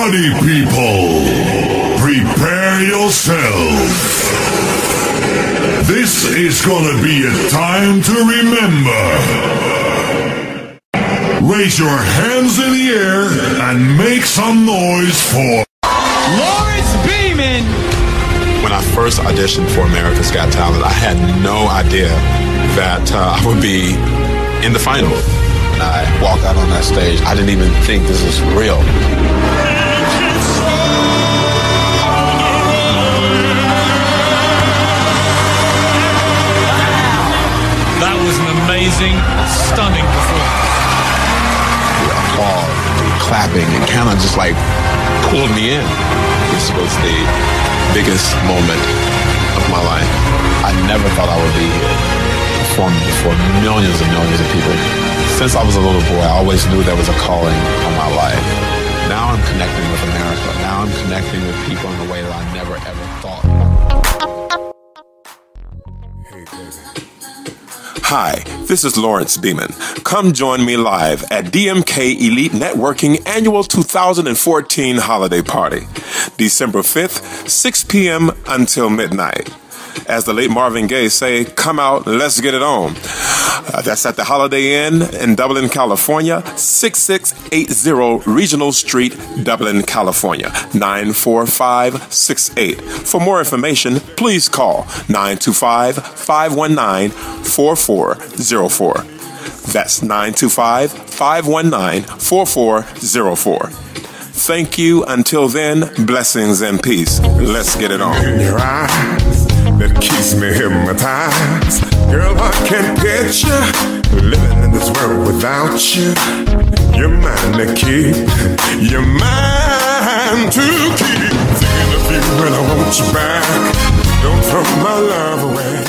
Party people, prepare yourselves. This is gonna be a time to remember. Raise your hands in the air and make some noise for Lawrence Beeman. When I first auditioned for America's Got Talent, I had no idea that I would be in the final. When I walked out on that stage, I didn't even think this was real. That was an amazing, stunning performance. The applause, the clapping, it kind of just like pulled me in. This was the biggest moment of my life. I never thought I would be here performing before millions and millions of people. Since I was a little boy, I always knew there was a calling on my life. Now I'm connecting with America. Now I'm connecting with people in a way that I never ever thought. Hi, this is Lawrence Beeman. Come join me live at DMK Elite Networking Annual 2014 Holiday Party, December 5th, 6 p.m. until midnight. As the late Marvin Gaye say, come out, let's get it on. That's at the Holiday Inn in Dublin, California, 6680 Regional Street, Dublin, California, 94568. For more information, please call 925-519-4404. That's 925-519-4404. Thank you. Until then, blessings and peace. Let's get it on. In your eyes, that keeps me hypnotized. Girl, I can't get you living in this world without you. You're mine to keep. You're mine to keep. Thinking of you when I want you back. Don't throw my love away.